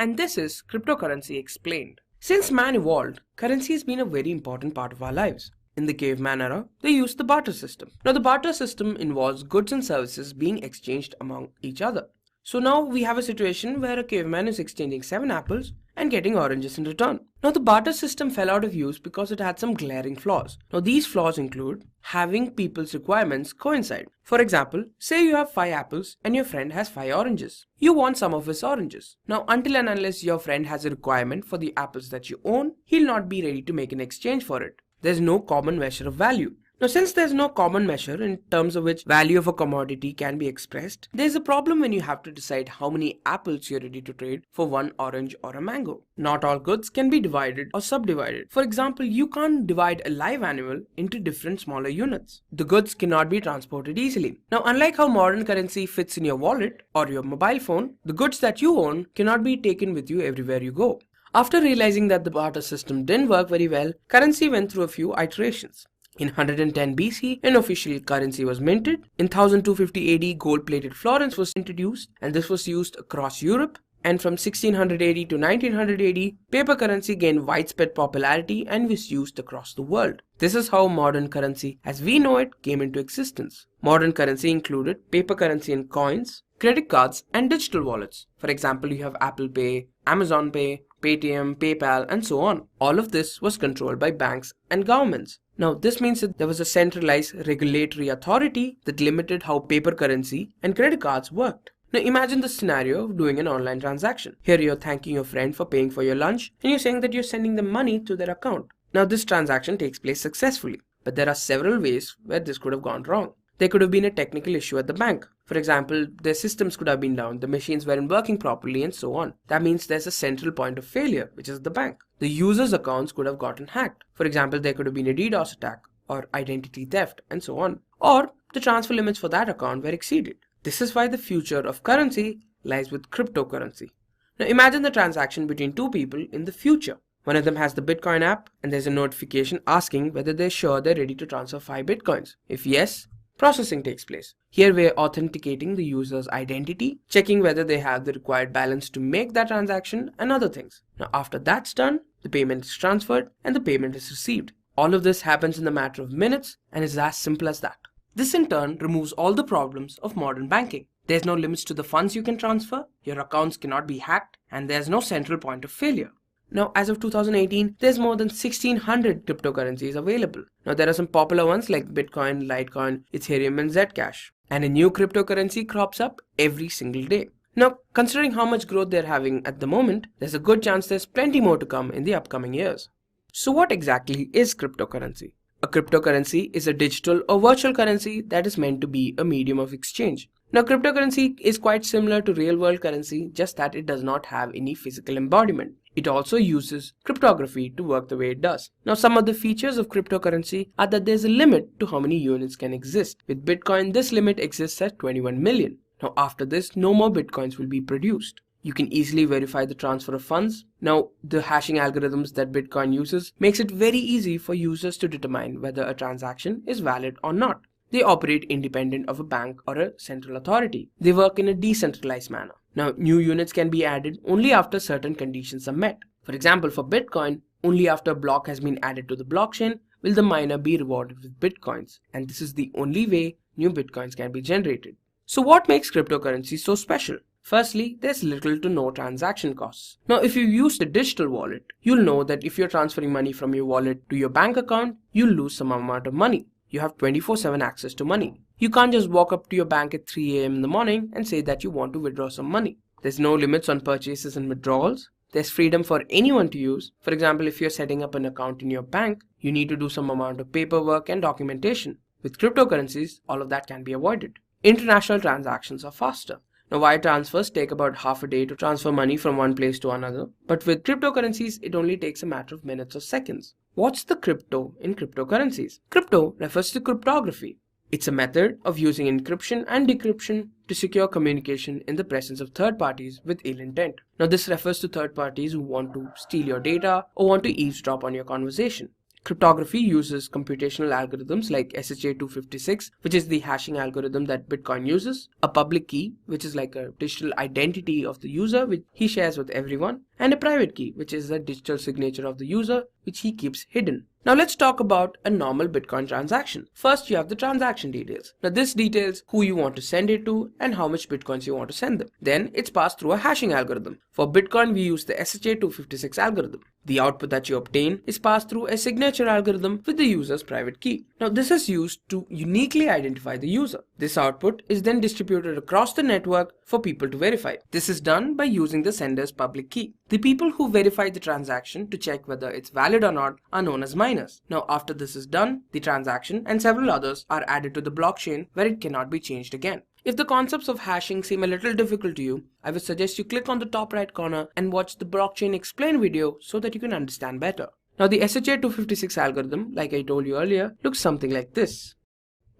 And this is cryptocurrency explained. Since man evolved, currency has been a very important part of our lives. In the caveman era, they used the barter system. Now, the barter system involves goods and services being exchanged among each other. So now we have a situation where a caveman is exchanging 7 apples and getting oranges in return. Now the barter system fell out of use because it had some glaring flaws. Now these flaws include having people's requirements coincide. For example, say you have 5 apples and your friend has 5 oranges. You want some of his oranges. Now until and unless your friend has a requirement for the apples that you own, he'll not be ready to make an exchange for it. There's no common measure of value. Now, since there's no common measure in terms of which value of a commodity can be expressed, there's a problem when you have to decide how many apples you're ready to trade for one orange or a mango. Not all goods can be divided or subdivided. For example, you can't divide a live animal into different smaller units. The goods cannot be transported easily. Now, unlike how modern currency fits in your wallet or your mobile phone, the goods that you own cannot be taken with you everywhere you go. After realizing that the barter system didn't work very well, currency went through a few iterations. In 110 BC, an official currency was minted. In 1250 AD, gold-plated florins was introduced, and this was used across Europe. And from 1600 AD to 1900 AD, paper currency gained widespread popularity and was used across the world. This is how modern currency, as we know it, came into existence. Modern currency included paper currency and coins, credit cards, and digital wallets. For example, you have Apple Pay, Amazon Pay, Paytm, PayPal, and so on. All of this was controlled by banks and governments. Now, this means that there was a centralized regulatory authority that limited how paper currency and credit cards worked. Now, imagine the scenario of doing an online transaction. Here you're thanking your friend for paying for your lunch, and you're saying that you're sending them money to their account. Now, this transaction takes place successfully, but there are several ways where this could have gone wrong. There could have been a technical issue at the bank. For example, their systems could have been down, the machines weren't working properly, and so on. That means there's a central point of failure, which is the bank. The users' accounts could have gotten hacked. For example, there could have been a DDoS attack, or identity theft, and so on. Or the transfer limits for that account were exceeded. This is why the future of currency lies with cryptocurrency. Now imagine the transaction between two people in the future. One of them has the Bitcoin app, and there's a notification asking whether they're sure they're ready to transfer 5 Bitcoins. If yes, processing takes place. Here we're authenticating the user's identity, checking whether they have the required balance to make that transaction, and other things. Now after that's done, the payment is transferred and the payment is received. All of this happens in a matter of minutes and is as simple as that. This in turn removes all the problems of modern banking. There's no limits to the funds you can transfer, your accounts cannot be hacked, and there's no central point of failure. Now, as of 2018, there's more than 1600 cryptocurrencies available. Now, there are some popular ones like Bitcoin, Litecoin, Ethereum, and Zcash. And a new cryptocurrency crops up every single day. Now, considering how much growth they're having at the moment, there's a good chance there's plenty more to come in the upcoming years. So what exactly is cryptocurrency? A cryptocurrency is a digital or virtual currency that is meant to be a medium of exchange. Now, cryptocurrency is quite similar to real-world currency, just that it does not have any physical embodiment. It also uses cryptography to work the way it does. Now, some of the features of cryptocurrency are that there's a limit to how many units can exist. With Bitcoin, this limit exists at 21 million. Now, after this, no more Bitcoins will be produced. You can easily verify the transfer of funds. Now, the hashing algorithms that Bitcoin uses makes it very easy for users to determine whether a transaction is valid or not. They operate independent of a bank or a central authority. They work in a decentralized manner. Now, new units can be added only after certain conditions are met. For example, for Bitcoin, only after a block has been added to the blockchain will the miner be rewarded with Bitcoins. And this is the only way new Bitcoins can be generated. So what makes cryptocurrency so special? Firstly, there's little to no transaction costs. Now, if you use the digital wallet, you'll know that if you're transferring money from your wallet to your bank account, you'll lose some amount of money. You have 24/7 access to money. You can't just walk up to your bank at 3 a.m. in the morning and say that you want to withdraw some money. There's no limits on purchases and withdrawals. There's freedom for anyone to use. For example, if you're setting up an account in your bank, you need to do some amount of paperwork and documentation. With cryptocurrencies, all of that can be avoided. International transactions are faster. Now, wire transfers take about half a day to transfer money from one place to another, but with cryptocurrencies, it only takes a matter of minutes or seconds. What's the crypto in cryptocurrencies? Crypto refers to cryptography. It's a method of using encryption and decryption to secure communication in the presence of third parties with ill intent. Now, this refers to third parties who want to steal your data or want to eavesdrop on your conversation. Cryptography uses computational algorithms like SHA-256, which is the hashing algorithm that Bitcoin uses, a public key, which is like a digital identity of the user which he shares with everyone, and a private key, which is a digital signature of the user which he keeps hidden. Now let's talk about a normal Bitcoin transaction. First, you have the transaction details. Now this details who you want to send it to and how much Bitcoins you want to send them. Then it's passed through a hashing algorithm. For Bitcoin, we use the SHA-256 algorithm. The output that you obtain is passed through a signature algorithm with the user's private key. Now this is used to uniquely identify the user. This output is then distributed across the network for people to verify. This is done by using the sender's public key. The people who verify the transaction to check whether it's valid or not are known as miners. Now after this is done, the transaction and several others are added to the blockchain where it cannot be changed again. If the concepts of hashing seem a little difficult to you, I would suggest you click on the top right corner and watch the blockchain explain video so that you can understand better. Now the SHA-256 algorithm, like I told you earlier, looks something like this.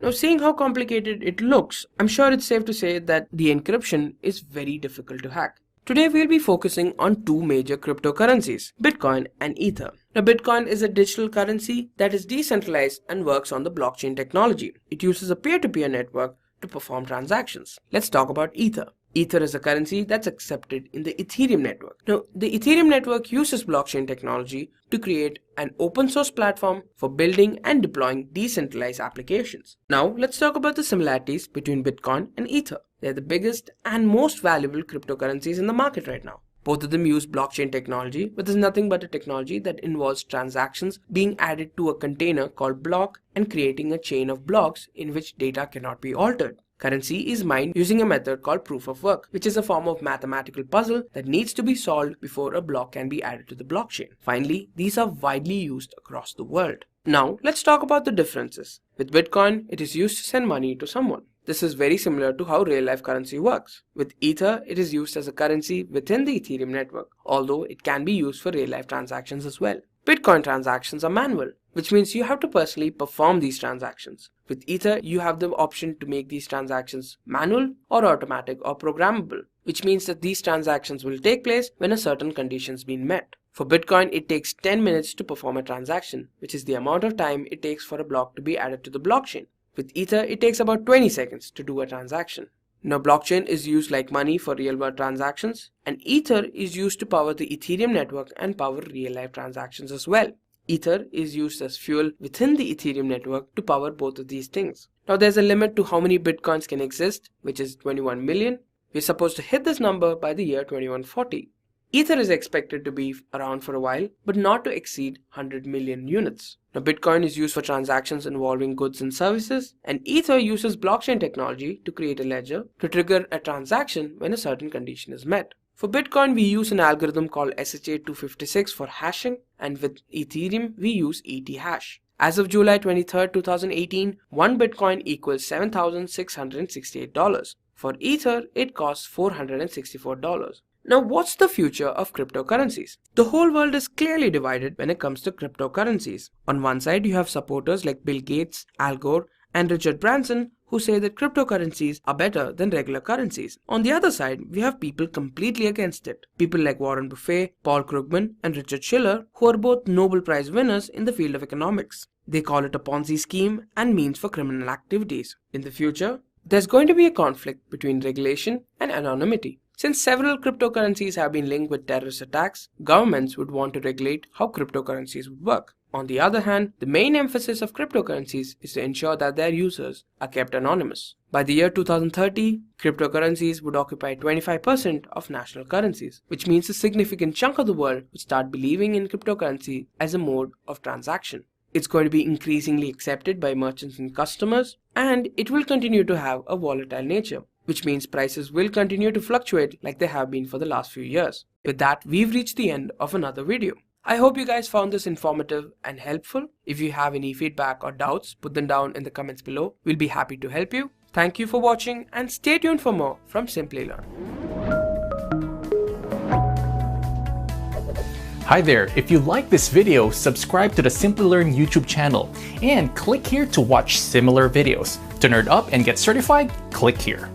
Now seeing how complicated it looks, I'm sure it's safe to say that the encryption is very difficult to hack. Today we'll be focusing on two major cryptocurrencies, Bitcoin and Ether. Now Bitcoin is a digital currency that is decentralized and works on the blockchain technology. It uses a peer-to-peer network to perform transactions. Let's talk about Ether. Ether is a currency that's accepted in the Ethereum network. Now, the Ethereum network uses blockchain technology to create an open source platform for building and deploying decentralized applications. Now, let's talk about the similarities between Bitcoin and Ether. They're the biggest and most valuable cryptocurrencies in the market right now. Both of them use blockchain technology, but is nothing but a technology that involves transactions being added to a container called block and creating a chain of blocks in which data cannot be altered. Currency is mined using a method called proof of work, which is a form of mathematical puzzle that needs to be solved before a block can be added to the blockchain. Finally, these are widely used across the world. Now, let's talk about the differences. With Bitcoin, it is used to send money to someone. This is very similar to how real-life currency works. With Ether, it is used as a currency within the Ethereum network, although it can be used for real-life transactions as well. Bitcoin transactions are manual, which means you have to personally perform these transactions. With Ether, you have the option to make these transactions manual or automatic or programmable, which means that these transactions will take place when a certain condition has been met. For Bitcoin, it takes 10 minutes to perform a transaction, which is the amount of time it takes for a block to be added to the blockchain. With Ether, it takes about 20 seconds to do a transaction. Now, blockchain is used like money for real-world transactions, and Ether is used to power the Ethereum network and power real-life transactions as well. Ether is used as fuel within the Ethereum network to power both of these things. Now, there's a limit to how many Bitcoins can exist, which is 21 million. We're supposed to hit this number by the year 2140. Ether is expected to be around for a while, but not to exceed 100 million units. Now, Bitcoin is used for transactions involving goods and services, and Ether uses blockchain technology to create a ledger to trigger a transaction when a certain condition is met. For Bitcoin, we use an algorithm called SHA-256 for hashing, and with Ethereum, we use ETH. As of July 23, 2018, one Bitcoin equals $7,668. For Ether, it costs $464. Now, what's the future of cryptocurrencies? The whole world is clearly divided when it comes to cryptocurrencies. On one side, you have supporters like Bill Gates, Al Gore, and Richard Branson who say that cryptocurrencies are better than regular currencies. On the other side, we have people completely against it. People like Warren Buffett, Paul Krugman, and Richard Shiller, who are both Nobel Prize winners in the field of economics. They call it a Ponzi scheme and means for criminal activities. In the future, there's going to be a conflict between regulation and anonymity. Since several cryptocurrencies have been linked with terrorist attacks, governments would want to regulate how cryptocurrencies would work. On the other hand, the main emphasis of cryptocurrencies is to ensure that their users are kept anonymous. By the year 2030, cryptocurrencies would occupy 25% of national currencies, which means a significant chunk of the world would start believing in cryptocurrency as a mode of transaction. It's going to be increasingly accepted by merchants and customers, and it will continue to have a volatile nature, which means prices will continue to fluctuate like they have been for the last few years. With that, we've reached the end of another video. I hope you guys found this informative and helpful. If you have any feedback or doubts, put them down in the comments below. We'll be happy to help you. Thank you for watching and stay tuned for more from Simplilearn. Hi there, if you like this video, subscribe to the Simplilearn YouTube channel and click here to watch similar videos. To nerd up and get certified, click here.